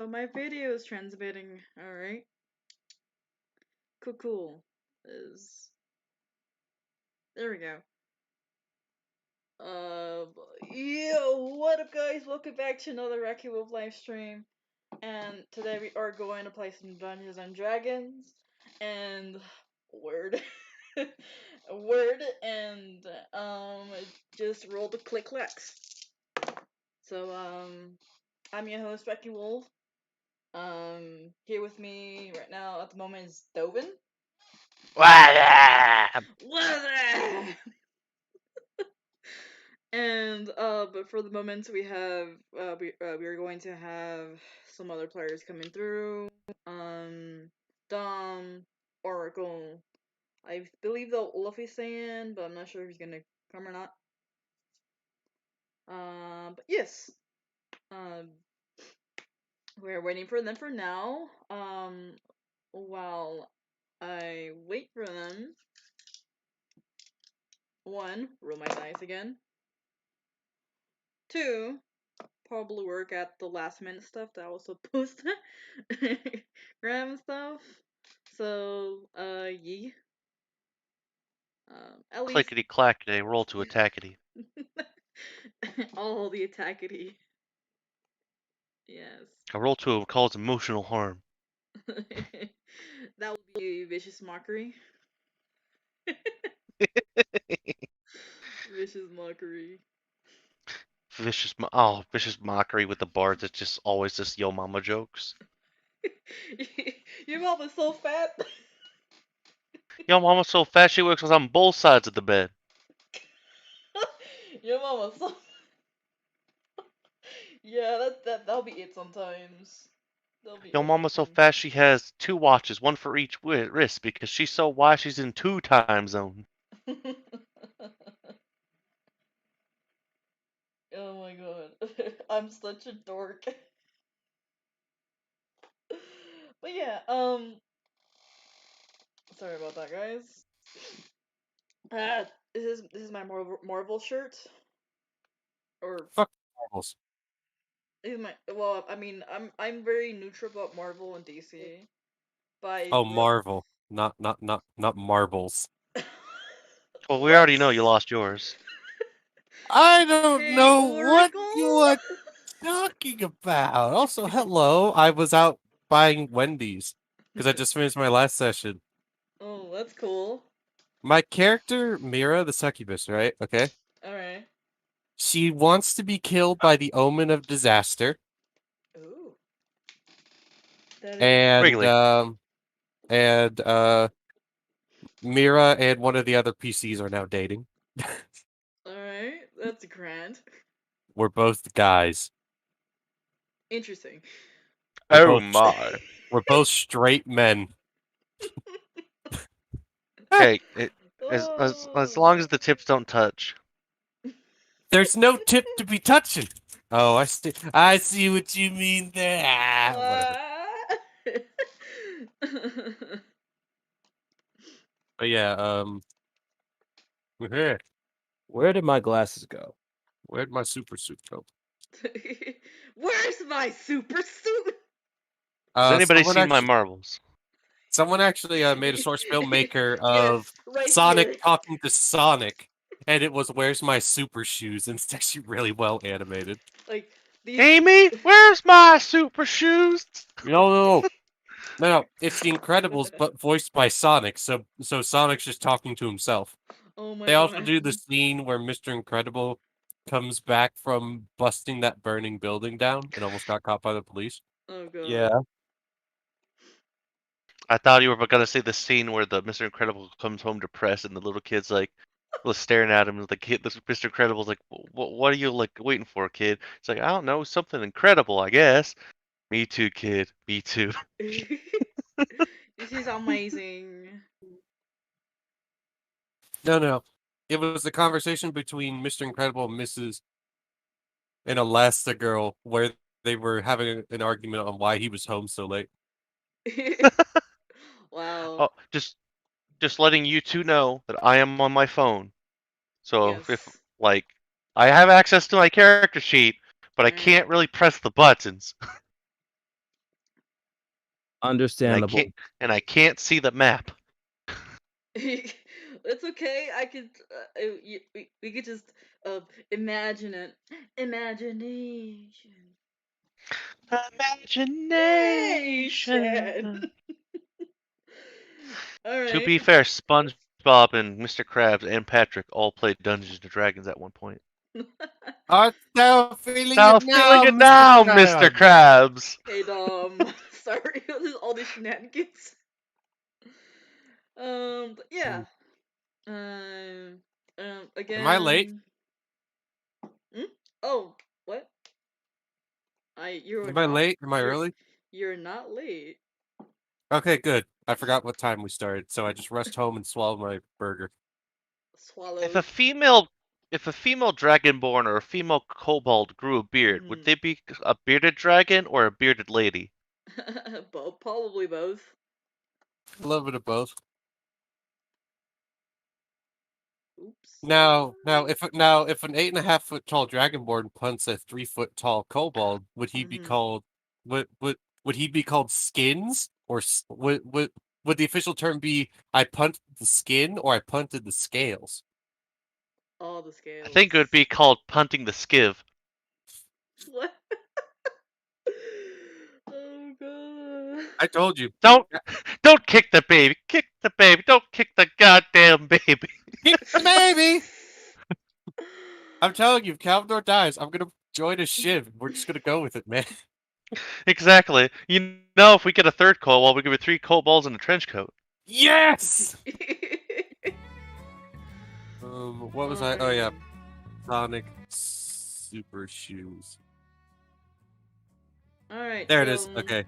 Oh, my video is transmitting. Alright. Cool. Is there we go. Uh, yo, what up, guys? Welcome back to another Wrecky Wolf live stream. And today we are going to play some Dungeons and Dragons. And word, word, and just roll the click clacks. So I'm your host Wrecky Wolf. Here with me right now at the moment is Dovin. What up? What? And but for the moment we have we are going to have some other players coming through. Dom, Oracle. I believe that Luffy's saying, but I'm not sure if he's gonna come or not. But yes. Um, we're waiting for them for now. While I wait for them. One, roll my dice again. Two, probably work at the last minute stuff that I was supposed to grab and stuff. So, yeah. At least Clickety clackety, roll to attackety. all the attackity. Yes. A roll to cause emotional harm. That would be vicious mockery. Vicious mockery. Vicious mockery with the bards. It's just always just yo mama jokes. Your mom is so fat. Yo mama's so fat she works on both sides of the bed. Your mom is so. Yeah, that'll be it sometimes. That'll be Yo it mama's so sometimes. fat she has 2 watches, one for each wrist, because she's so wise she's in 2 time zones. Oh my god. I'm such a dork. But yeah, sorry about that, guys. This is my Marvel shirt. Or Fuck Marvels. is my well, I mean, I'm very neutral about Marvel and DC. But I Oh, real Marvel, not marbles. Well, we What? already know you lost yours. I don't Hey, know what Oracle? you are talking about. Also, hello. I was out buying Wendy's because I just finished my last session. Oh, that's cool. My character, Mira, the succubus, right? Okay. Alright. She wants to be killed by the omen of disaster, Ooh. That is and Wrigley. um, and Mira and one of the other PCs are now dating. alright. That's grand. We're both guys. Interesting. We're Oh both my. we're both straight men. Hey, as long Oh. as the tips don't touch. There's no tip to be touching. Oh, I see what you mean there. Whatever. But yeah, where did my glasses go? Where'd my super suit go? Where's my super suit? Has anybody Someone seen my actually, marbles? someone actually made a source filmmaker Yes, of right Sonic here. talking to Sonic, and it was "Where's my super shoes?" and it's actually really well animated. Like these. Amy, where's my super shoes? No. It's The Incredibles, but voiced by Sonic. So Sonic's just talking to himself. Oh my They also god. do the scene where Mr. Incredible comes back from busting that burning building down and almost got caught by the police. Oh god. Yeah. I thought you were gonna say the scene where the Mr. Incredible comes home depressed and the little kid's like, was staring at him. The kid, this Mr. Incredible's like, what are you like waiting for, kid? It's like, I don't know, something incredible, I guess. Me too, kid. Me too. This is amazing. No. It was the conversation between Mr. Incredible and Mrs. and Elastigirl where they were having an argument on why he was home so late. Wow. Oh, just letting you two know that I am on my phone. So if Yes. like I have access to my character sheet, but I Alright. can't really press the buttons. Understandable. I can't see the map. It's okay. I could. We could just imagine it. Imagination. Imagination. All To right. be fair, SpongeBob and Mr. Krabs and Patrick all played Dungeons and Dragons at one point. Art thou feeling Now it feeling now, it Mr. now, Mr. Krabs? Krabs. Hey Dom. Sorry, all these shenanigans. But yeah. Again. Am I late? Oh, what? You're Am I not. late? Am I early? You're not late. Okay, good. I forgot what time we started, so I just rushed home and swallowed my burger. Swallowed. If a female dragonborn or a female kobold grew a beard, would they be a bearded dragon or a bearded lady? Both, probably both. A little bit of both. Oops. Now, if an 8.5 foot tall dragonborn punts a 3 foot tall kobold, would he be called? Would he be called Skins, or would the official term be I punted the skin or I punted the scales? All the scales. I think it would be called punting the skiv. What? Oh god. I told you. Don't kick the baby. Kick the baby. Don't kick the goddamn baby. Kick the baby. I'm telling you, if Calvador dies, I'm gonna join a shiv. We're just gonna go with it, man. Exactly. You know, if we get a third kobold, we give it 3 kobolds and a trench coat. Yes. What was I? Oh yeah, Sonic Super Shoes. All right. There it is. Okay.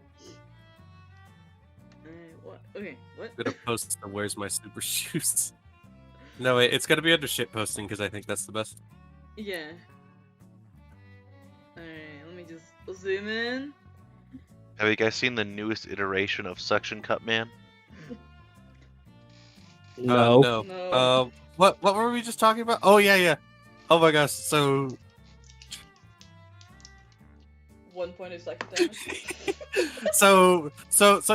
What? Okay. What? I'm gonna post the "Where's my super shoes?" No, wait, it's gonna be under shit posting because I think that's the best. Yeah. All right. Let me just zoom in. Have you guys seen the newest iteration of Suction Cup Man? No. No. What were we just talking about? Oh yeah. Oh my gosh. So 1 point of second damage. so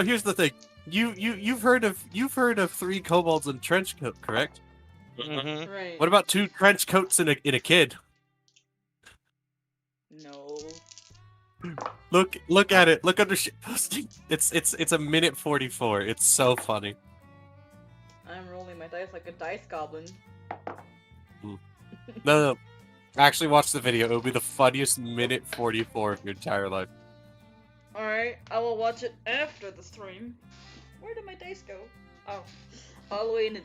here's the thing. You've heard of 3 kobolds in trench coat, correct? Mm-hmm. Right. What about 2 trench coats in a kid? No. Look at it. Look under shit posting. It's a minute 44. It's so funny. I'm rolling my dice like a dice goblin. No. Actually watch the video. It'll be the funniest minute 44 of your entire life. Alright, I will watch it after the stream. Where did my dice go? Oh, all the way in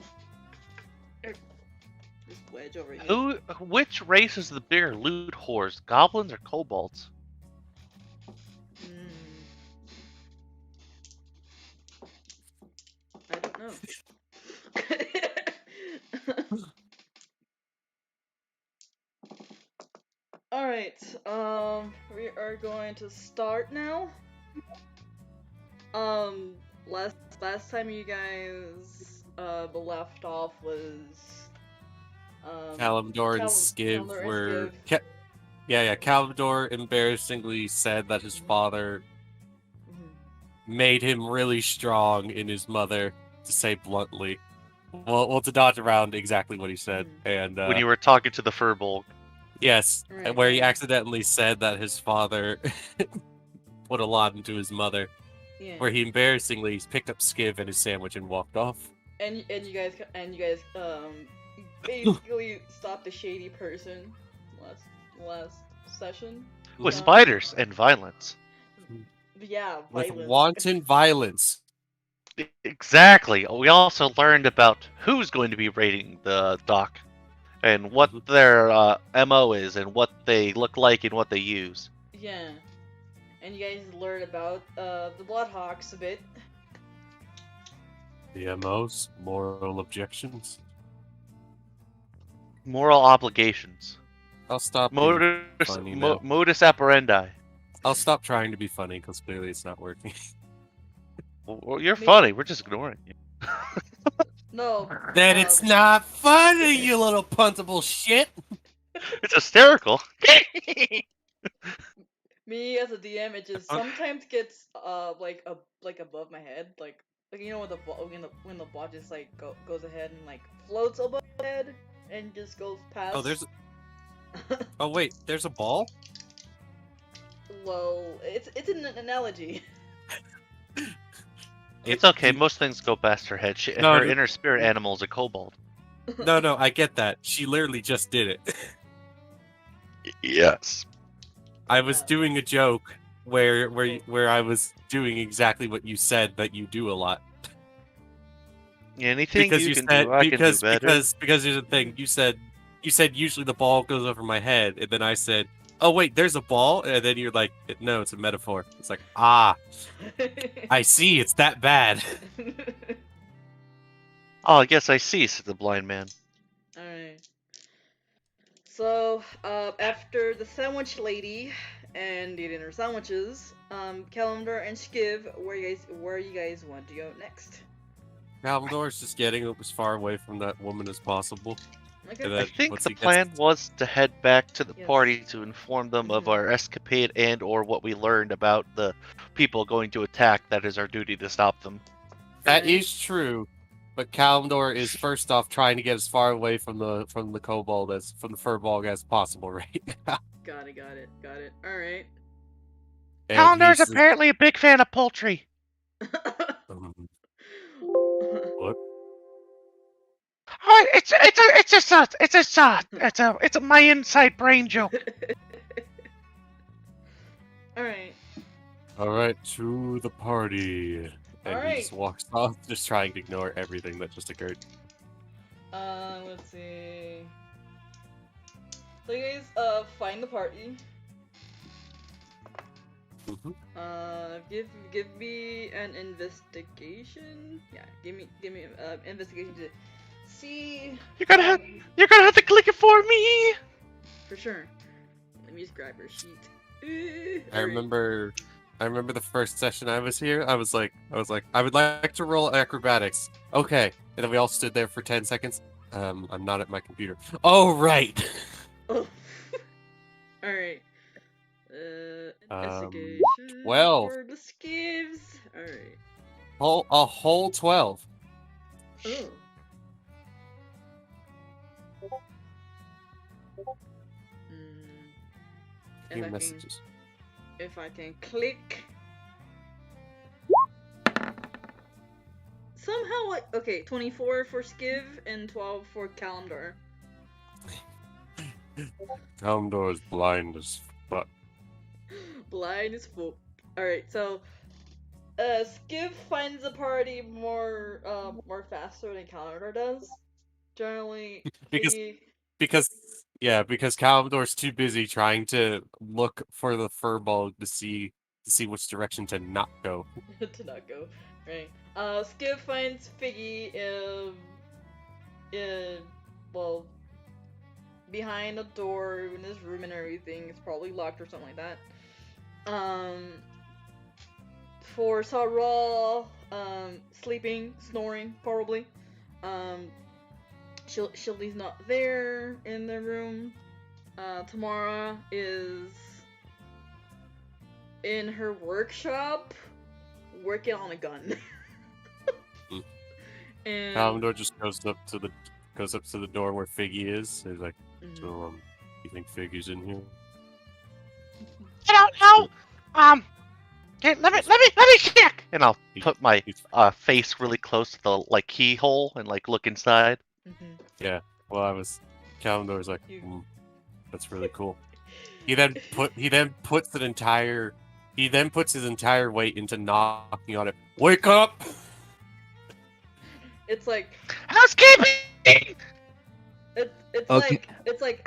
this wedge over here. Which race is the bigger loot whores, goblins or kobolds? I don't know. Alright, we are going to start now. Last time you guys left off was Kalimdor and Skiv were Kalimdor embarrassingly said that his father made him really strong in his mother, to say bluntly. Well, to dodge around exactly what he said. And when you were talking to the Furbolg. Yes, Right, where he accidentally said that his father put a lot into his mother. Yeah. Where he embarrassingly picked up Skiv and his sandwich and walked off. And you guys basically stopped the shady person last session With spiders and violence. Yeah, with violence. wanton violence. Exactly. We also learned about who's going to be raiding the dock, and what their MO is, and what they look like, and what they use. Yeah, and you guys learned about the Bloodhawks a bit. The MOs, moral objections, Moral obligations. I'll stop. Modus operandi. I'll stop trying to be funny because clearly it's not working. Well, you're funny. We're just ignoring you. No. Then it's not funny, you little puntable shit. It's hysterical. Me as a DM, it just sometimes gets like above my head, like you know when the ball just like goes ahead and like floats above my head and just goes past. Oh, there's. Oh wait, there's a ball. Well, it's an analogy. It's okay. Most things go past her head. Her inner spirit animal is a kobold. No, I get that. She literally just did it. Yes. I was doing a joke where I was doing exactly what you said that you do a lot. Anything you can do, I can do better. Because here's the thing. You said usually the ball goes over my head, and then I said, "Oh wait, there's a ball," and then you're like, "No, it's a metaphor." It's like, I see. It's that bad. Oh, I guess I see, said the blind man. Alright. So, after the sandwich lady and eating her sandwiches, Calendar and Skiv, where you guys want to go next? Calendor's just getting as far away from that woman as possible. Okay. I think the plan was to head back to the party to inform them of our escapade and/or what we learned about the people going to attack. That is our duty to stop them. That is true. But Kalimdor is first off trying to get as far away from the kobold from the furball as possible right now. Got it. All right. Kalimdor's apparently a big fan of poultry. What? Oh, it's my inside brain joke. All right, to the party. And he just walks off, just trying to ignore everything that just occurred. Let's see. So you guys, find the party. Give me an investigation. Yeah, give me investigation to see. You're gonna have to click it for me. For sure. Let me just grab your sheet. I remember the first session I was here. I was like, I would like to roll acrobatics. Okay, and then we all stood there for 10 seconds. I'm not at my computer. Oh right. Oh. All right. Investigation 12 for the skivs. All right. A whole 12. Oh. Messages. If I can click. Somehow, okay, 24 for Skiv and 12 for Calendar. Calendar is blind as fuck. Blind as fuck. Alright, so Skiv finds the party more faster than Calendar does. Generally, because Calendor's too busy trying to look for the furball to see which direction to not go. To not go, right? Skiv finds Figgy well, behind a door in his room and everything. It's probably locked or something like that. For Sarah, sleeping, snoring, probably. Shildy's not there in the room. Tamara is in her workshop working on a gun. And Calendar just goes up to the door where Figgy is. He's like, so you think Figgy's in here? I don't know. Okay, let me check. And I'll put my face really close to the keyhole and look inside. Yeah. Well, Calendor's like, that's really cool. He then puts his entire weight into knocking on it. Wake up! It's like housekeeping. It's like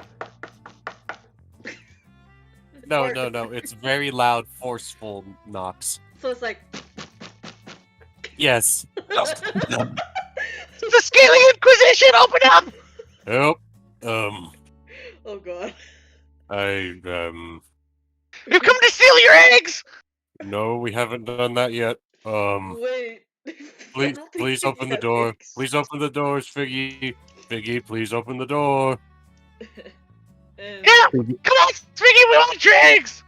No. It's very loud, forceful knocks. So it's like yes. The Scaly Inquisition, open up! Help. Oh god. You've come to steal your eggs! No, we haven't done that yet. Wait. Please open the door. Eggs. Please open the doors, Figgy. Figgy, please open the door. Come on, Figgy, we want your eggs!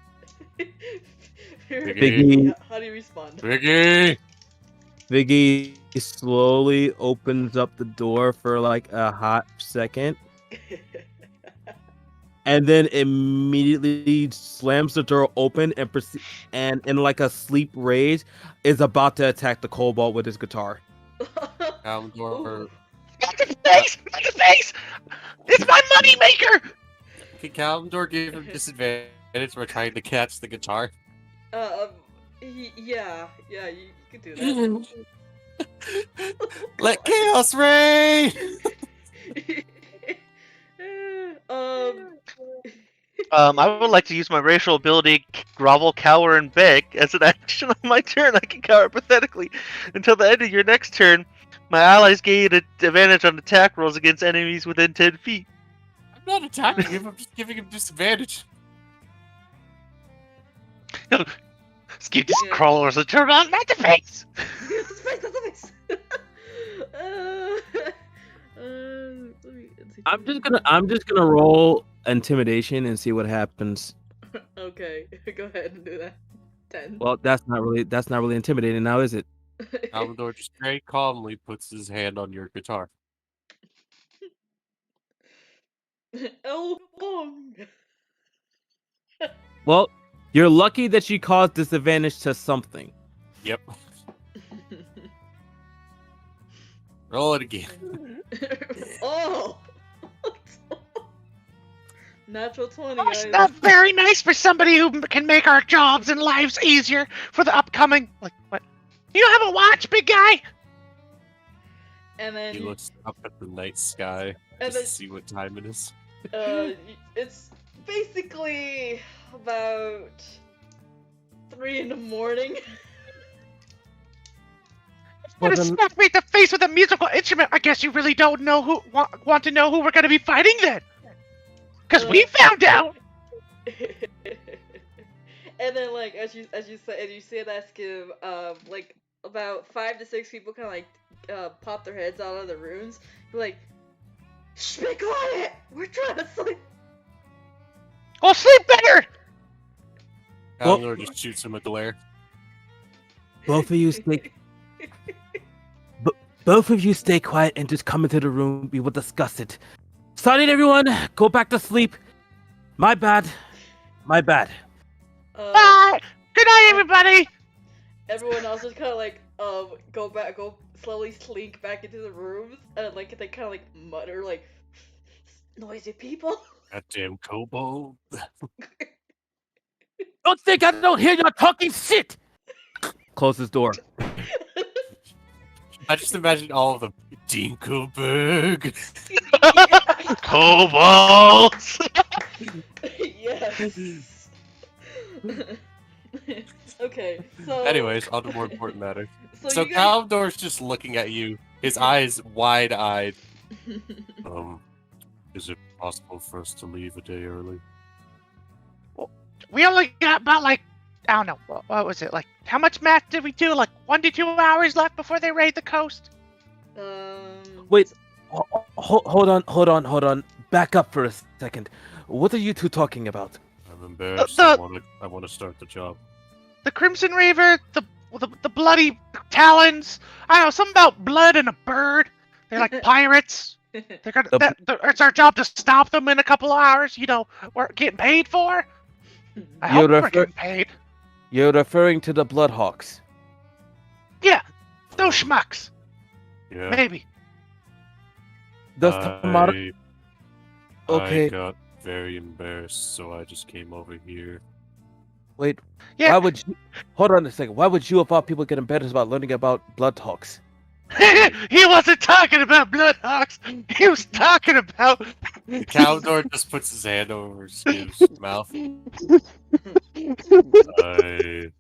Viggy. How do you respond? Viggy! Viggy slowly opens up the door for like a hot second, and then immediately slams the door open and in like a sleep rage is about to attack the cobalt with his guitar. Calendor. Not the face! Not the face! It's my money maker! Can Calendor give him disadvantage for trying to catch the guitar? Yeah, you could do that. Let chaos reign! I would like to use my racial ability, grovel, cower, and beg, as an action on my turn. I can cower pathetically. Until the end of your next turn, my allies gain an advantage on attack rolls against enemies within 10 feet. I'm not attacking him, I'm just giving him disadvantage. Skip these crawlers and turn on not the face! Not the face! I'm just gonna roll intimidation and see what happens. Okay, go ahead and do that. 10. Well, that's not really intimidating now, is it? Calendor just very calmly puts his hand on your guitar. Oh, long. Well, you're lucky that she caused disadvantage to something. Yep. Roll it again. Oh! Natural 20, Oh, it's guys. not very nice for somebody who can make our jobs and lives easier for the upcoming. Like, what? You have a watch, big guy? And then He looks up at the night sky just to see what time it is. it's basically about 3 in the morning. Gonna smack me in the face with a musical instrument. I guess you really don't know who want to know who we're gonna be fighting then, because we found out. And then, like, as you say that, Skiv, like about 5 to 6 people kind of like pop their heads out of the rooms. They're like, "Shh, be quiet! We're trying to sleep." Well, sleep better. Calendor just shoots him a glare. Both of you stay. Both of you stay quiet and just come into the room. We will discuss it. Sorry, everyone. Go back to sleep. My bad. Bye. Good night, everybody. Everyone else just kind of like go slowly slink back into the rooms, and like they kind of like mutter like, "Noisy people." Goddamn kobold. Don't think I don't hear you talking shit. Close this door. I just imagine all of them. Dinkelberg. Kobolds. Yes. Okay, so. Anyways, on to more important matter. So you guys... Calendor's just looking at you, his eyes wide-eyed. Is it possible for us to leave a day early? Well, we only got about like, I don't know, what was it, like, how much math did we do? Like 1 to 2 hours left before they raid the coast? Wait, hold on. Back up for a second. What are you two talking about? I'm embarrassed. I want to start the job. The Crimson Reaver, the bloody talons. I don't know, something about blood and a bird. They're like pirates. They're gonna. It's our job to stop them in a couple of hours. You know, we're getting paid for. I hope we're getting paid. You're referring to the Bloodhawks. Yeah, those schmucks. Yeah. Maybe. Does I Okay. got very embarrassed, so I just came over here. Wait. Yeah. Why would you? Hold on a second. Why would you of all people get embarrassed about learning about Bloodhawks? He wasn't talking about Bloodhawks. He was talking about. Calendor just puts his hand over Skiv's mouth. I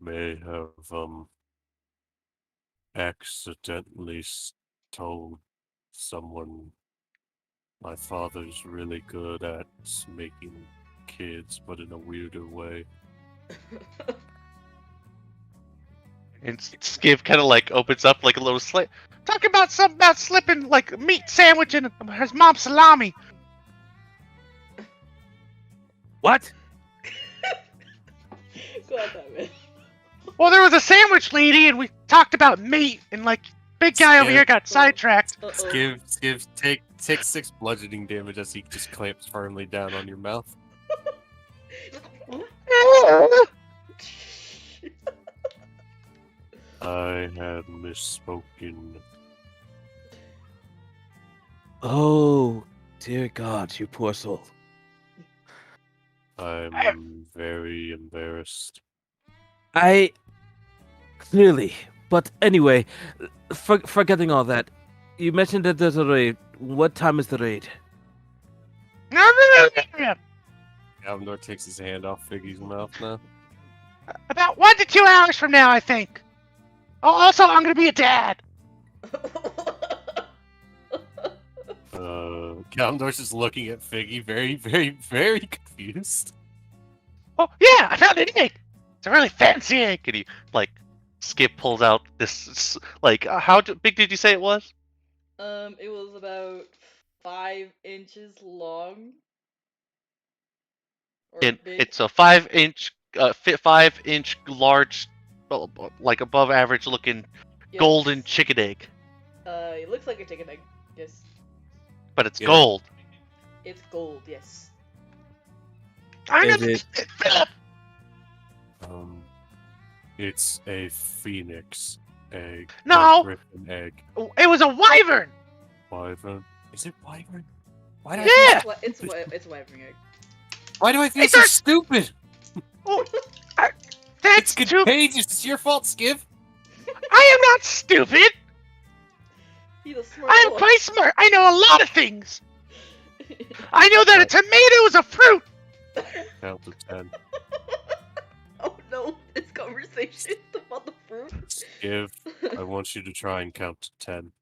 may have accidentally told someone my father's really good at making kids, but in a weirder way. And Skiv kind of like opens up like a little slit. Talk about something about slipping like a meat sandwich in his mom's salami. What? God damn it. Well, there was a sandwich lady, and we talked about meat, and like big guy over here got sidetracked. Skiv, take 6 bludgeoning damage as he just clamps firmly down on your mouth. I had misspoken. Oh, dear God, you poor soul. I'm very embarrassed. I clearly, but anyway, forgetting all that, you mentioned that there's a raid. What time is the raid? Alvendor takes his hand off Figgy's mouth now. About 1 to 2 hours from now, I think. Oh, also, I'm gonna be a dad. Alvendor's just looking at Figgy, very, very, very confused. Oh, yeah, I found an egg. It's a really fancy egg. And he, like, Skip pulls out this, like, how big did you say it was? It was about 5 inches long. And it's a 5-inch, 5-inch large, like above average looking golden chicken egg. It looks like a chicken egg, yes. But it's gold. It's gold, yes. Philip. It's a phoenix egg. No! Griffin egg. It was a wyvern! Wyvern? Is it wyvern? Why do I It's wyvern egg. Why do I feel so stupid? Oh, it's contagious. It's your fault, Skiv. I am not stupid. He's a smart I'm boy. quite smart. I know a lot of things. I know that a tomato is a fruit. Count to 10. Oh no, this conversation about the fruit. Skiv, I want you to try and count to 10.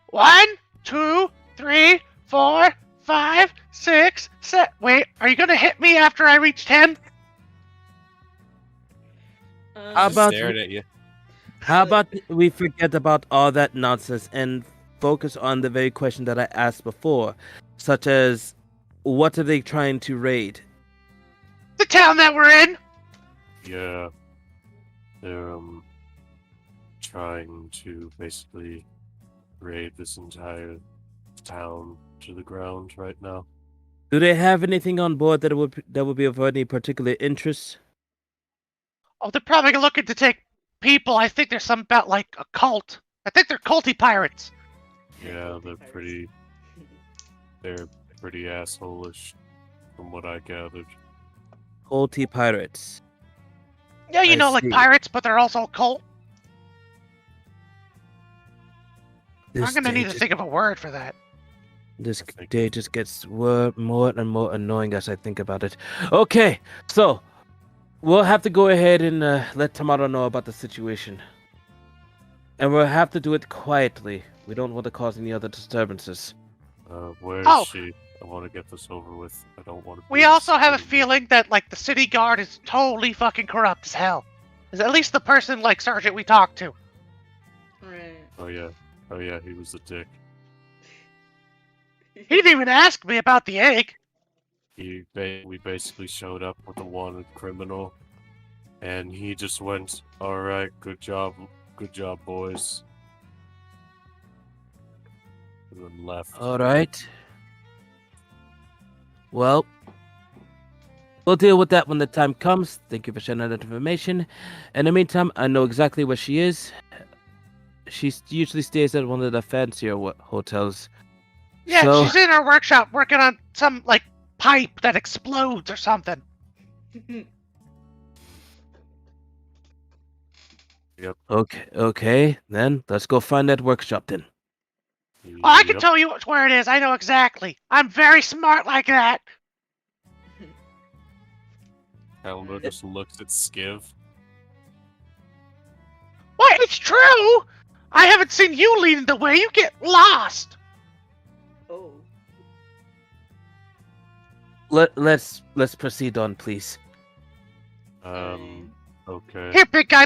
1, 2, 3, 4, 5, 6, 7. Wait, are you gonna hit me after I reach 10? How about staring at you? How about we forget about all that nonsense and focus on the very question that I asked before, such as, what are they trying to raid? The town that we're in. Yeah, they're trying to basically raid this entire town to the ground right now. Do they have anything on board that would be of any particular interest? Oh, they're probably looking to take people. I think there's something about like a cult. I think they're culty pirates. Yeah, they're pretty asshole-ish, from what I gathered. Culty pirates. Yeah, you know, like pirates, but they're also a cult. I'm gonna need to think of a word for that. This day just gets more and more annoying as I think about it. Okay, so we'll have to go ahead and let Tamara know about the situation. And we'll have to do it quietly. We don't want to cause any other disturbances. Where is she? I want to get this over with. I don't want to. We also have a feeling that, like, the city guard is totally fucking corrupt as hell. Is at least the person, like, Sergeant we talked to. Right. Oh yeah, he was a dick. He didn't even ask me about the egg. We basically showed up with a wanted criminal, and he just went, "All right, good job, boys," and then left. All right. Well, we'll deal with that when the time comes. Thank you for sharing that information. In the meantime, I know exactly where she is. She usually stays at one of the fancier hotels. Yeah, So- she's in her workshop working on some, like, pipe that explodes or something. Yep. Okay, then let's go find that workshop then. Oh, I can tell you where it is. I know exactly. I'm very smart like that. Calendar just looks at Skiv. What? It's true. I haven't seen you leading the way. You get lost. Oh. Let's proceed on, please. Okay. Here, big guy.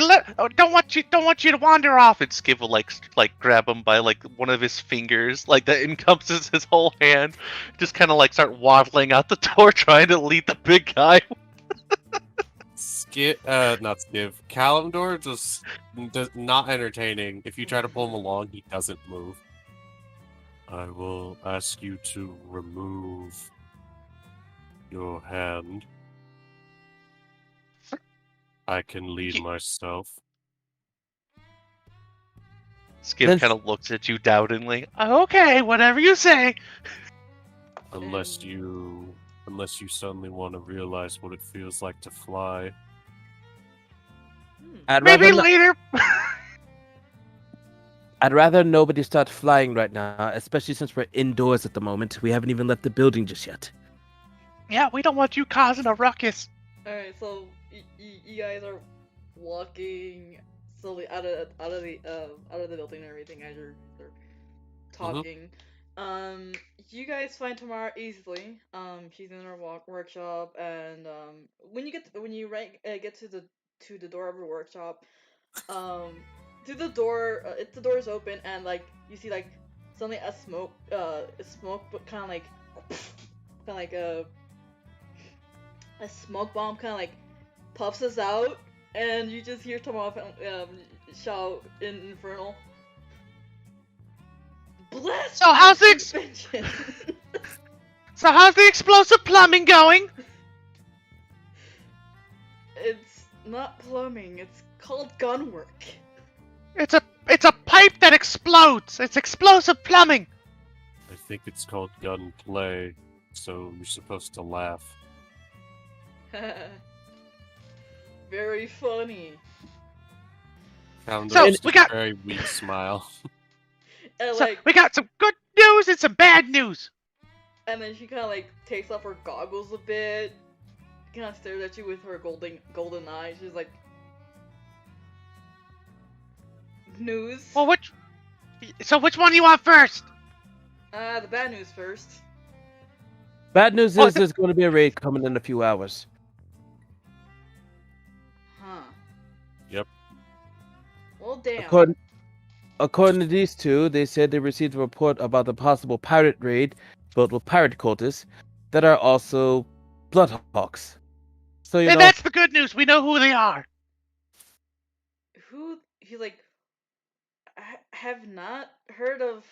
Don't want you to wander off. And Skip will like grab him by like one of his fingers, like that encompasses his whole hand. Just kind of like start waddling out the door, trying to lead the big guy. Not Skiv. Kalimdor just does not entertaining. If you try to pull him along, he doesn't move. I will ask you to remove your hand. I can lead myself. Skip kind of looks at you doubtingly. Okay, whatever you say. Unless you suddenly want to realize what it feels like to fly. Maybe later. I'd rather nobody start flying right now, especially since we're indoors at the moment. We haven't even left the building just yet. Yeah, we don't want you causing a ruckus. Alright, so you guys are walking slowly out of the building and everything as you're talking. You guys find Tamara easily. She's in her workshop, and when you get to the door of her workshop, through the door, the door is open, and like you see like suddenly a smoke, but kind of like a smoke bomb kind of like puffs us out, and you just hear Tamara shout in Infernal. Bless. So how's the explosive plumbing going? It's not plumbing. It's called gunwork. It's a pipe that explodes. It's explosive plumbing. I think it's called gunplay, so you're supposed to laugh. Very funny. So we got a very weak smile. We got some good news and some bad news. And then she kind of like takes off her goggles a bit, kind of stares at you with her golden eyes. She's like, news. Well, which one do you want first? The bad news first. Bad news is there's going to be a raid coming in a few hours. Huh. Yep. Well, damn. According to these two, they said they received a report about the possible pirate raid filled with pirate cultists that are also Bloodhawks. So you know, that's the good news. We know who they are. He's like, I have not heard of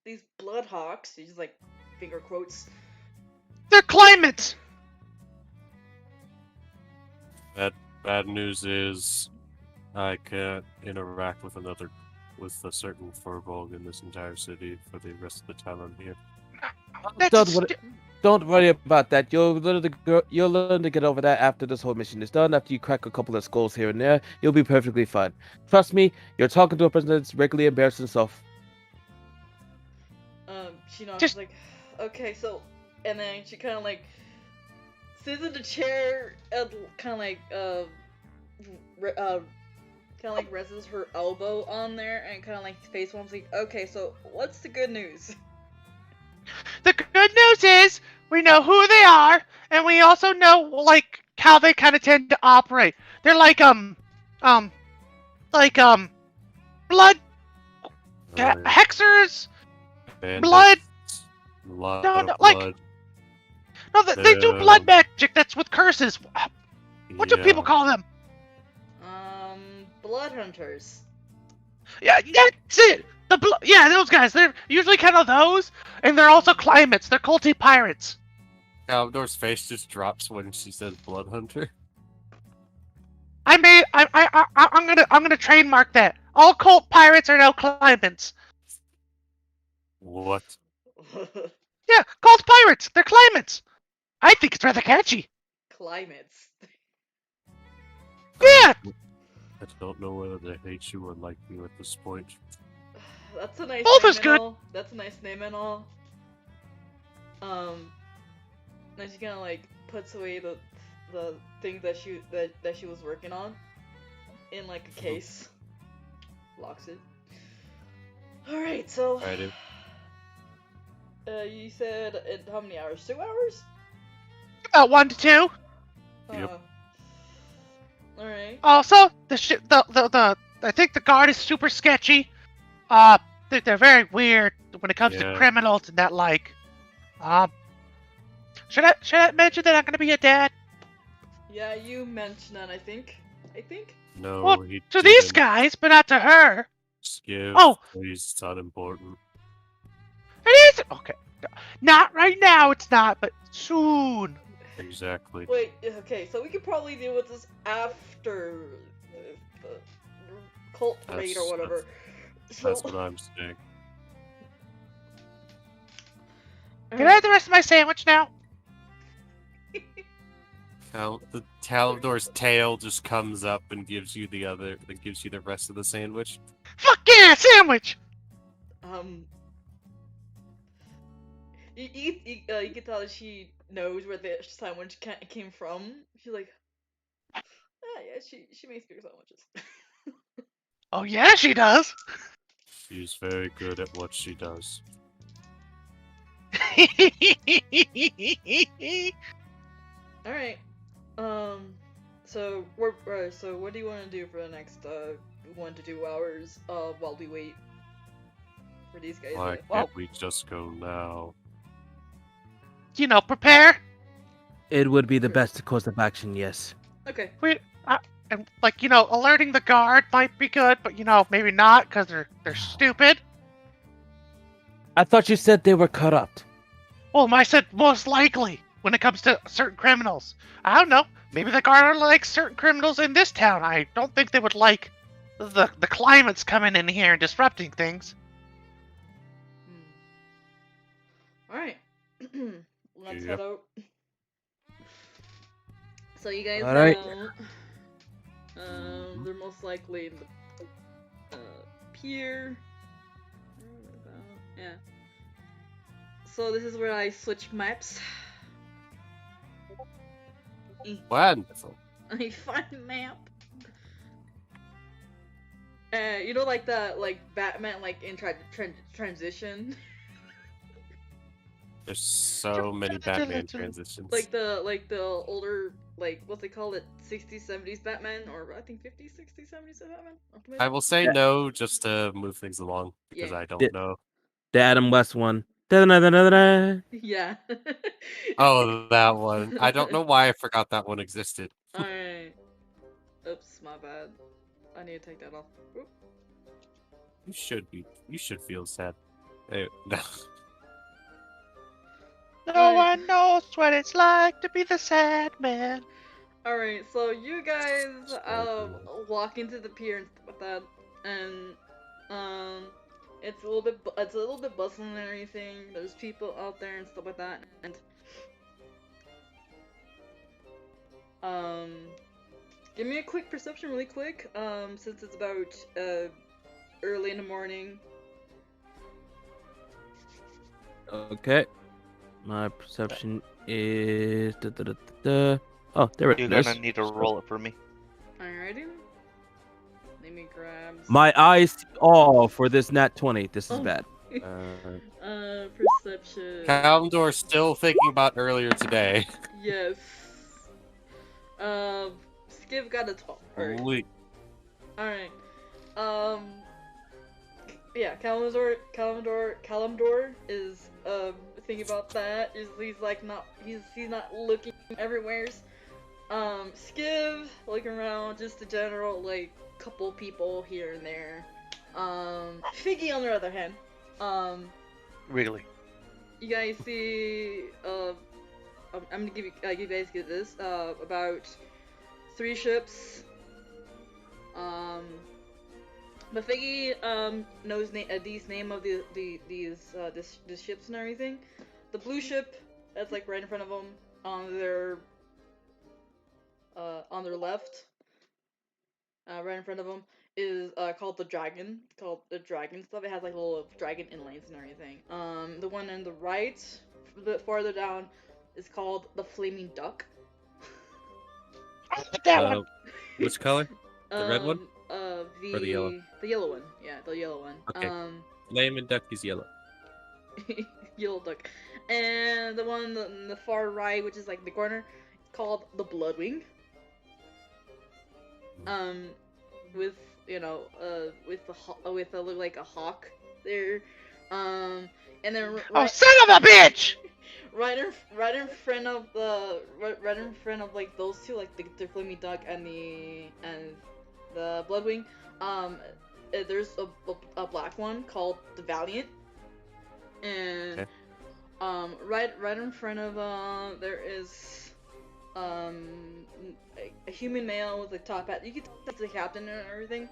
these Bloodhawks. He's just like, finger quotes. They're claimants. Bad news is I can't interact with a certain Furbolg in this entire city for the rest of the time I'm here. Don't worry about that. You'll learn to get over that after this whole mission is done. After you crack a couple of skulls here and there, you'll be perfectly fine. Trust me, you're talking to a person that's regularly embarrassed himself. She nods. She's like, okay, so, and then she kind of like sits in the chair and kind of like rests her elbow on there and kind of like face palms like, okay, so what's the good news? The good news is we know who they are, and we also know like how they kind of tend to operate. They're like blood hexers, blood. They do blood magic. That's with curses. What do people call them? Blood hunters. Yeah, that's it. Those guys. They're usually kind of those, and they're also climates. They're culty pirates. Kalimdor's face just drops when she says blood hunter. I'm gonna trademark that. All cult pirates are now climates. What? Yeah, cult pirates. They're climates. I think it's rather catchy. Climates. Yeah. I don't know whether to hate you or like you at this point. That's a nice Both name is good. All. That's a nice name and all. Then she kind of like puts away the thing that she was working on in like a case. Locks it. All right, so. Alrighty. You said how many hours? 2 hours? About 1 to 2. Yep. All right. Also, I think the guard is super sketchy. They're very weird when it comes to criminals and that like. Should I mention that I'm gonna be a dad? Yeah, you mentioned that, I think. No, Well, he to these didn't. guys, but not to her. Skiv, Oh, please, it's not important. it is. Okay, not right now. It's not, but soon. Exactly. Wait, okay, so we could probably deal with this after the cult raid or whatever. That's what I'm saying. Can I have the rest of my sandwich now? The Talvdor's tail just comes up and gives you the rest of the sandwich. Fuck yeah, sandwich! You can tell that she knows where the sandwich came from. She's like, yeah, she makes good sandwiches. Oh yeah, she does. She's very good at what she does. All right. So so what do you want to do for the next 1 to 2 hours while we wait for these guys? Why can't we just go now? You know, prepare. It would be the best course of action, yes. Okay. And like, you know, alerting the guard might be good, but you know, maybe not because they're stupid. I thought you said they were corrupt. Well, I said most likely when it comes to certain criminals. I don't know. Maybe the guard are like certain criminals in this town. I don't think they would like the climate's coming in here and disrupting things. All right. Let's head out. So you guys know, they're most likely in the pier. Yeah. So this is where I switch maps. Wonderful. I find map. You know, like Batman, like in transition. There's so many Batman transitions. Like the older, like what they call it, 60s, 70s Batman, or I think 50s, 60s, 70s Batman. I will say no just to move things along because I don't know. The Adam West one. Da-da-da-da-da. Yeah. Oh, that one. I don't know why I forgot that one existed. Alright. Oops, my bad. I need to take that off. Oop. You should feel sad. Hey, no. No one knows what it's like to be the sad man. Alright, so you guys walk into the pier and stuff like that, and it's a little bit bustling and everything. There's people out there and stuff like that, and give me a quick perception really quick, since it's about early in the morning. Okay. My perception is oh, there it is. You're gonna need to roll it for me. Alrighty. Let me grab My eyes for this nat 20. This is bad. Perception. Kalimdor's still thinking about earlier today. Yes. Skiv got a 12. Alright. Yeah, Kalimdor is thinking about that. He's not looking everywhere. Skiv looking around, just a general like couple people here and there. Figgy on the other hand. Really? You guys see I'm gonna give you guys this about 3 ships. But Figgy knows these name of these ships and everything. The blue ship that's like right in front of them on their left, right in front of them is called the Dragon. It's called the Dragon stuff. It has like little dragon inlays and everything. The one on the right, a bit farther down, is called the Flaming Duck. That one. Which color? The red one? Or the yellow? The yellow one. Yeah, the yellow one. Okay. Flaming Duck is yellow. Yellow Duck. And the one in the far right, which is like the corner, it's called the Bloodwing. With with like a hawk there, And then Oh, son of a bitch! right in front of like those two, like the Flaming Duck and the Bloodwing, there's a black one called the Valiant, and right in front of there is a human male with a top hat. You can see the captain and everything.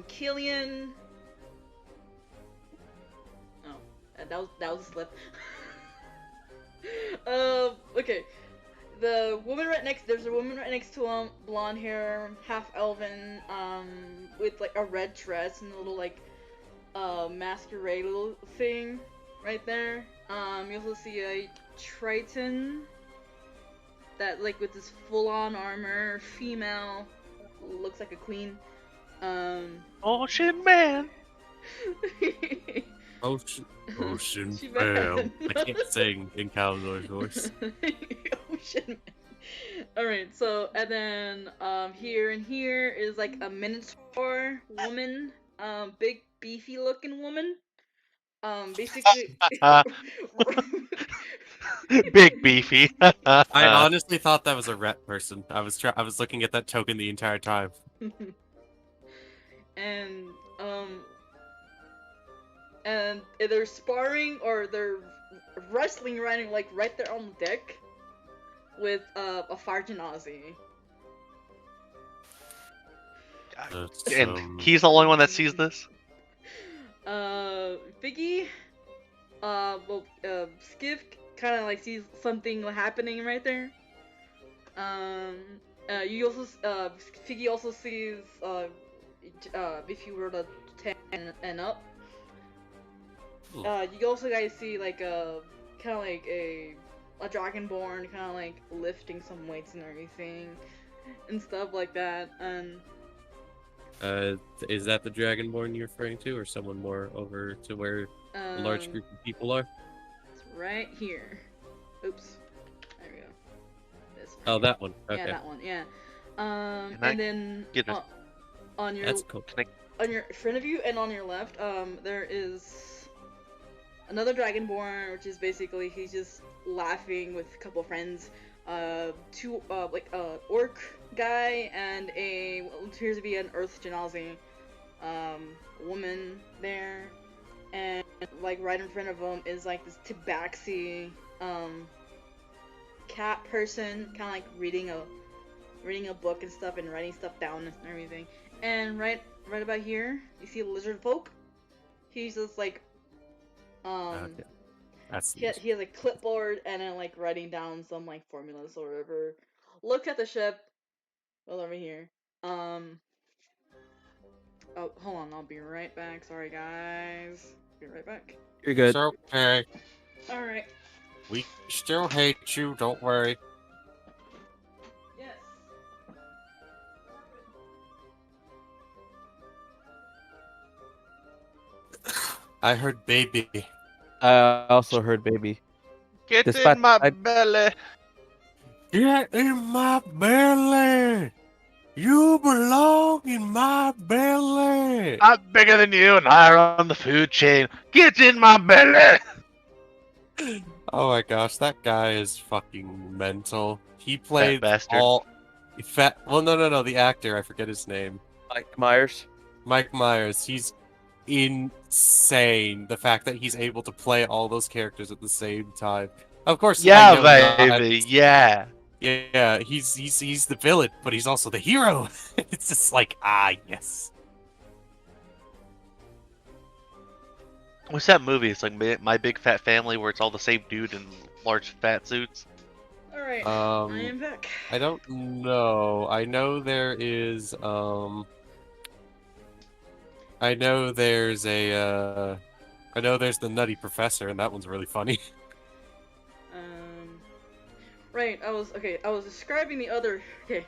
Killian. Oh, that was a slip. Okay. There's a woman right next to him, blonde hair, half elven, with like a red dress and a little like masquerade little thing right there. You also see a Triton that like with this full-on armor, female, looks like a queen. Ocean Man. Ocean Man. I can't sing in Calidor's voice. Ocean Man. Alright, so, and then, here and here is like a Minotaur woman, big beefy looking woman. Basically. Big beefy. I honestly thought that was a rep person. I was looking at that token the entire time. And they're sparring or they're wrestling right there on the deck with a fire genasi. And he's the only one that sees this? Biggie, Skiff kind of like sees something happening right there. You also, Figgy also sees, if you were to 10 and up. You also guys see like a kind of like a dragonborn kind of like lifting some weights and everything and stuff like that. And is that the dragonborn you're referring to, or someone more over to where a large group of people are? It's right here. Oops. There we go. This Oh, here. that one. Okay. Yeah, that one. Yeah. And then on your That's cool. On your front of you and on your left, there is another dragonborn, which is basically he's just laughing with a couple friends. Two like orc guy and what appears to be an earth genasi woman there, and like right in front of him is like this tabaxi cat person, kind of like reading a book and stuff and writing stuff down and everything. And right about here you see a lizard folk. He's just like Okay. he has a clipboard and then like writing down some like formulas or whatever. Look at the ship. Well, over here. Oh, hold on. I'll be right back. Sorry, guys. Be right back. You're good. It's okay. All right. We still hate you. Don't worry. Yes. I heard baby. I also heard baby. Get Despite- in my belly. Get in my belly. You belong in my belly. I'm bigger than you and higher on the food chain. Get in my belly. Oh my gosh, that guy is fucking mental. He played bastard. Well, no, the actor. I forget his name. Mike Myers. Mike Myers. He's insane. The fact that he's able to play all those characters at the same time. Of course, I know baby, yeah. Yeah, he's the villain, but he's also the hero. It's just like, yes. What's that movie? It's like My Big Fat Family, where it's all the same dude in large fat suits. All right. I am back. I don't know. I know there is I know there's the Nutty Professor, and that one's really funny. Right, I was describing the other, and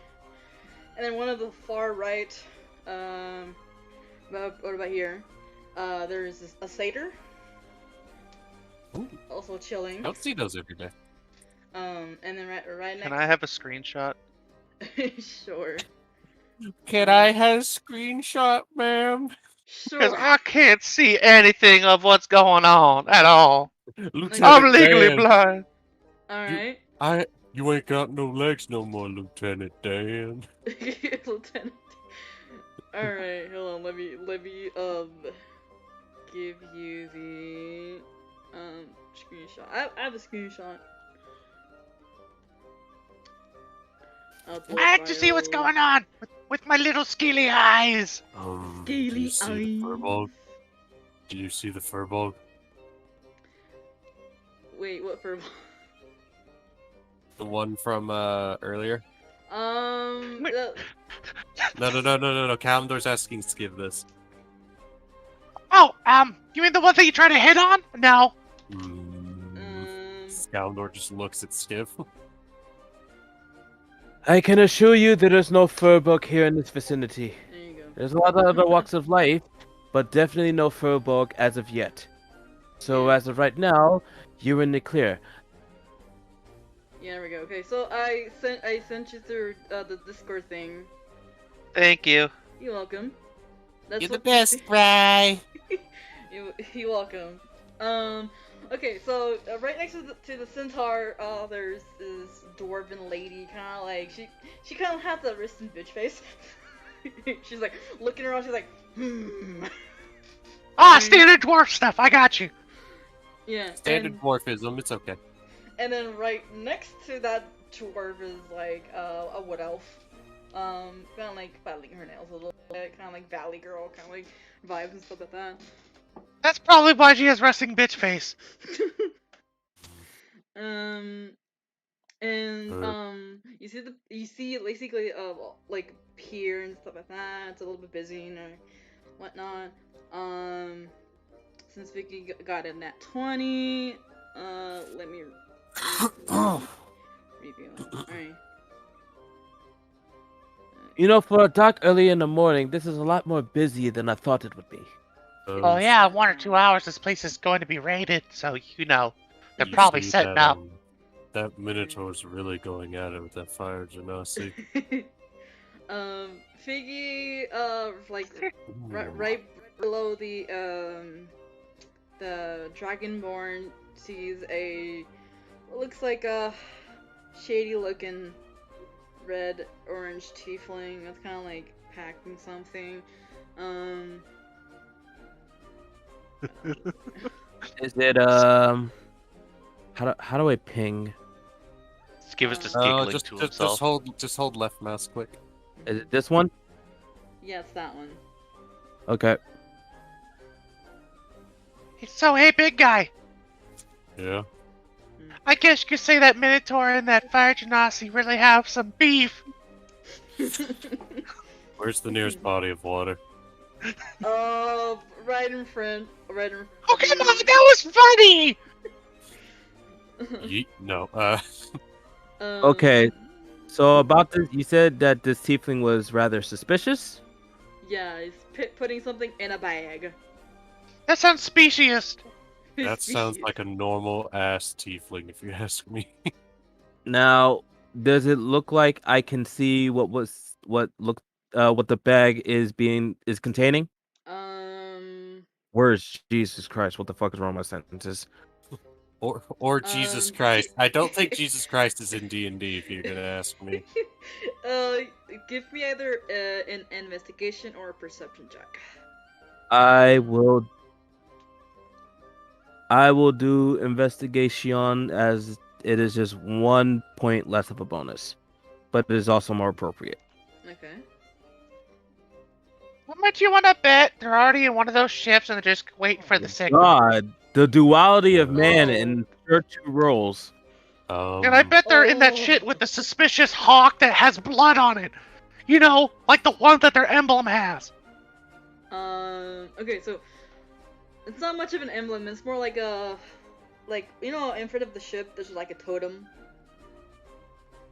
then one of the far right, what about here, there's a satyr, Ooh. Also chilling. I don't see those every day. And then right next. Can I have a screenshot? Sure. Can I have a screenshot, ma'am? Because Sure. I can't see anything of what's going on at all. Lieutenant I'm legally Dan, blind. Alright. you ain't got no legs no more, Lieutenant Dan. Lieutenant. Alright, hold on, let me give you the screenshot. I have a screenshot. I like to see what's going on with my little scaly eyes. Do you see the eyes. furball? Do you see the furball? Wait, what for? The one from earlier? Wait. No. Kalimdor's asking Skiv this. Oh, you mean the one that you try to hit on? No. Kalimdor just looks at Skiv. I can assure you there is no Furbolg here in this vicinity. There you go. There's a lot of other walks of life, but definitely no Furbolg as of yet. So Yeah. as of right now, you're in the clear. Yeah, there we go. Okay, so I sent you through the Discord thing. Thank you. You're welcome. That's You're the what- best, Bry. You're welcome. Okay, so right next to the centaur, there's this dwarven lady, kind of like she kind of has the wrist and bitch face. She's like looking around. She's like, Standard dwarf stuff. I got you. Yeah. Standard dwarfism, it's okay. And then right next to that dwarf is like a wood elf. Kind of like battling her nails a little bit, kind of like Valley Girl, kind of like vibes and stuff like that. That's probably why she has resting bitch face. You see basically like pier and stuff like that. It's a little bit busy, you know, whatnot. Since Vicky got a nat 20, let me review it. Alright. You know, for a dark early in the morning, this is a lot more busy than I thought it would be. Oh yeah, 1 or 2 hours this place is going to be raided, so you know, they're You probably see setting that, up. That Minotaur's really going at it with that fire genasi. Figgy, like right below the Dragonborn sees what looks like a shady looking red orange tiefling that's kind of like packing something. Is it how do I ping? Just give us this giggling just, to just, himself. just hold left mouse quick. Is it this one? Yeah, it's that one. Okay. So hey, big guy. Yeah. I guess you could say that Minotaur and that Fire Genasi really have some beef. Where's the nearest body of water? Right in front. Right in front. Oh, come on, that was funny! No. Okay. So about this, you said that this tiefling was rather suspicious? Yeah, he's putting something in a bag. That sounds speciest. That sounds like a normal ass tiefling, if you ask me. Now, does it look like I can see what the bag is containing? Words, Jesus Christ, what the fuck is wrong with my sentences? Or Jesus Christ. I don't think Jesus Christ is in D&D, if you're gonna ask me. Give me either an investigation or a perception check. I will do investigation, as it is just 1 point less of a bonus, but it is also more appropriate. Okay. What might you want to bet? They're already in one of those ships and they're just waiting for the signal. God, the duality of man in 2 roles. And I bet they're in that shit with the suspicious hawk that has blood on it. You know, like the one that their emblem has. Okay, so it's not much of an emblem. It's more like a, you know, in front of the ship, there's like a totem.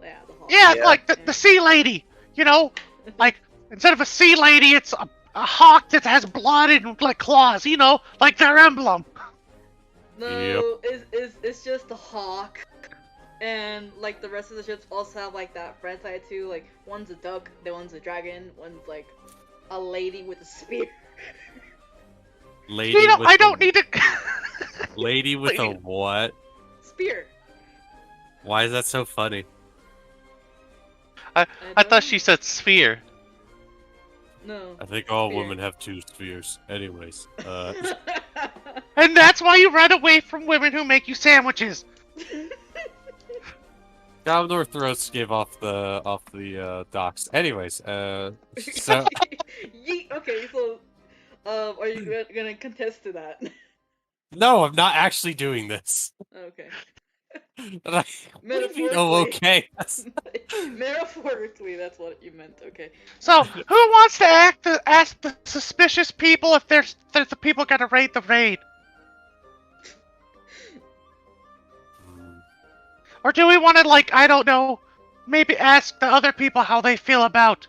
Yeah, the hawk. Yeah, like the sea lady. You know, like instead of a sea lady, it's a hawk that has blood and like claws. You know, like their emblem. No, it's just the hawk. And like the rest of the ships also have like that red side too. Like one's a duck, the one's a dragon, one's like a lady with a spear. Lady You know, with I don't need to. Lady with a what? Spear. Why is that so funny? I thought she said sphere. No. I think all Spear. women have 2 spheres. Anyways, And that's why you run away from women who make you sandwiches. Commodore throws Skiv off the docks. Anyways, so Yeet. Okay, so are you gonna contest to that? no, I'm not actually doing this. Okay. What do you mean, oh, okay. Metaphorically, that's what you meant. Okay. So, who wants to ask the suspicious people if there's the people gonna raid the raid? Or do we want to, like, I don't know, maybe ask the other people how they feel about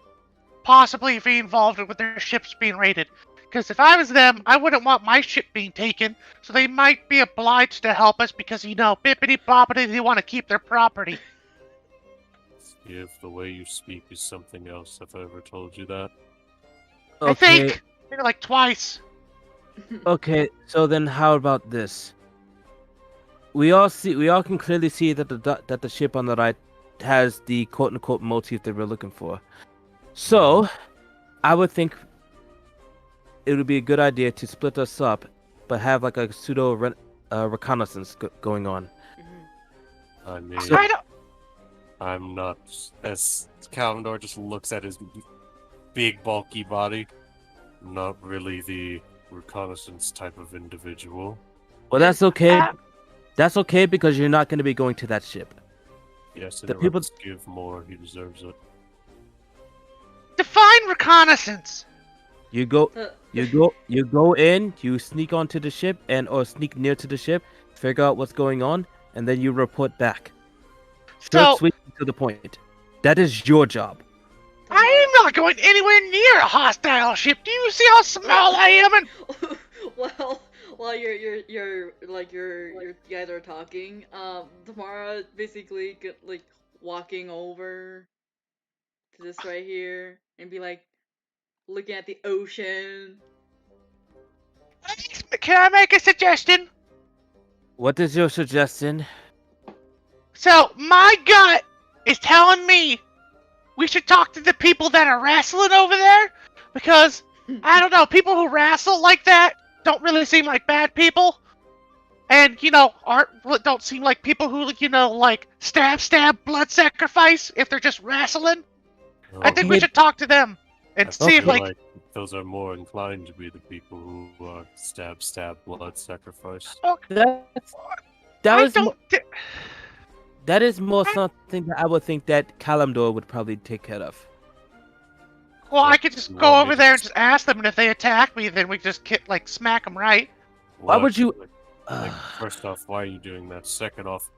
possibly being involved with their ships being raided? Because if I was them, I wouldn't want my ship being taken, so they might be obliged to help us because, you know, bippity-boppity, they want to keep their property. Skiv, the way you speak is something else. Have I ever told you that? I think maybe like twice. Okay, so then how about this? We all can clearly see that the ship on the right has the quote unquote motif that we're looking for. So, I would think it would be a good idea to split us up, but have like a pseudo reconnaissance going on. I mean, So- I'm not. As Calendar just looks at his big, bulky body, not really the reconnaissance type of individual. Well, that's okay. That's okay because you're not going to be going to that ship. Yes, The and people- let's give more. He deserves it. Define reconnaissance. You go in, you sneak onto the ship or sneak near to the ship, figure out what's going on, and then you report back. Short, sweet, to the point. That is your job. I am not going anywhere near a hostile ship. Do you see how small I am? And while you guys are talking, Tamara basically like walking over to this right here and be like looking at the ocean. Can I make a suggestion? What is your suggestion? So, my gut is telling me we should talk to the people that are wrestling over there, because, I don't know, people who wrestle like that don't really seem like bad people, and, you know, don't seem like people who, you know, like, stab, blood sacrifice if they're just wrestling. I think we should talk to them and see if, like, those are more inclined to be the people who are stab, blood sacrifice. That is more something that I would think that Kalimdor would probably take care of. Well, I could just go over there and just ask them, and if they attack me, then we just smack them right. Why would you? First off, why are you doing that? Second off,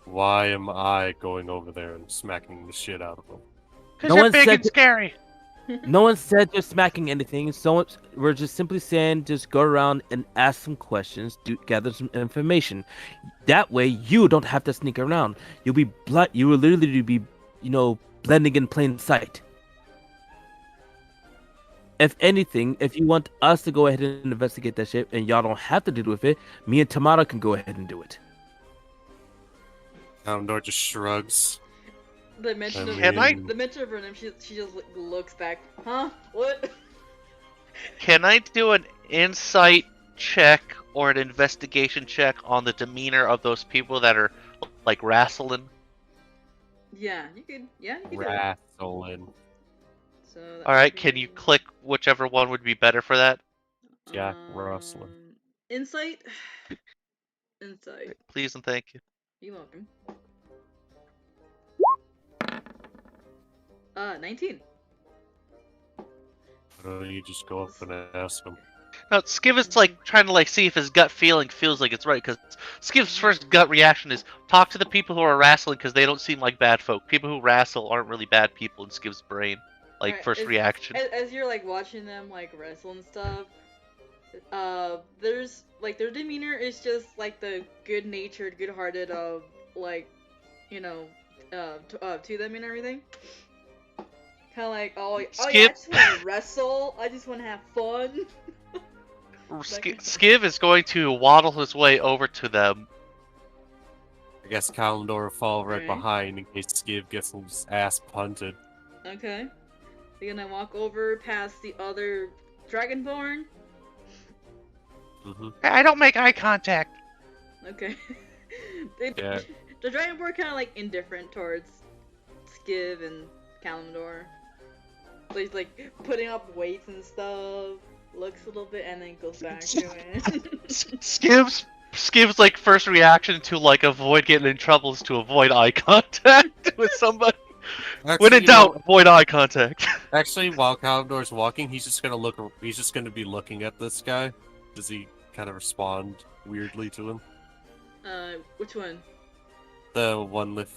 why am I going over there and smacking the shit out of them? Because they're big and scary. No one said you're smacking anything. So we're just simply saying just go around and ask some questions, gather some information. That way you don't have to sneak around. You will literally be, you know, blending in plain sight. If anything, if you want us to go ahead and investigate that ship and y'all don't have to deal with it, me and Tamara can go ahead and do it. Nor just shrugs. The mention of her name, she just looks back. Huh? What? Can I do an insight check or an investigation check on the demeanor of those people that are like wrestling? Yeah, you could. Yeah, you could. Wrestling. So all right, can you click whichever one would be better for that? Jack wrestling. Insight. Insight. Please and thank you. You're welcome. 19. Why don't you just go up and ask him? Now, Skiv is like trying to see if his gut feeling feels like it's right, because Skiv's first gut reaction is talk to the people who are wrestling because they don't seem like bad folk. People who wrestle aren't really bad people in Skiv's brain. First reaction. As you're watching them wrestle and stuff, there's their demeanor is just the good-natured, good-hearted of to them and everything. Kind of yeah, I just want to wrestle. I just want to have fun. Skiv is going to waddle his way over to them. I guess Kalimdor will fall right Okay. behind in case Skiv gets his ass punted. Okay. You're gonna walk over past the other Dragonborn? I don't make eye contact. Okay. Yeah. The Dragonborn kind of like indifferent towards Skiv and Kalimdor. So he's like putting up weights and stuff, looks a little bit, and then goes back to it. Skiv's like first reaction to like avoid getting in trouble is to avoid eye contact with somebody. Actually, When in doubt, avoid eye contact. Actually, while Kalimdor's walking, he's just gonna be looking at this guy. Does he kind of respond weirdly to him? Which one? The one with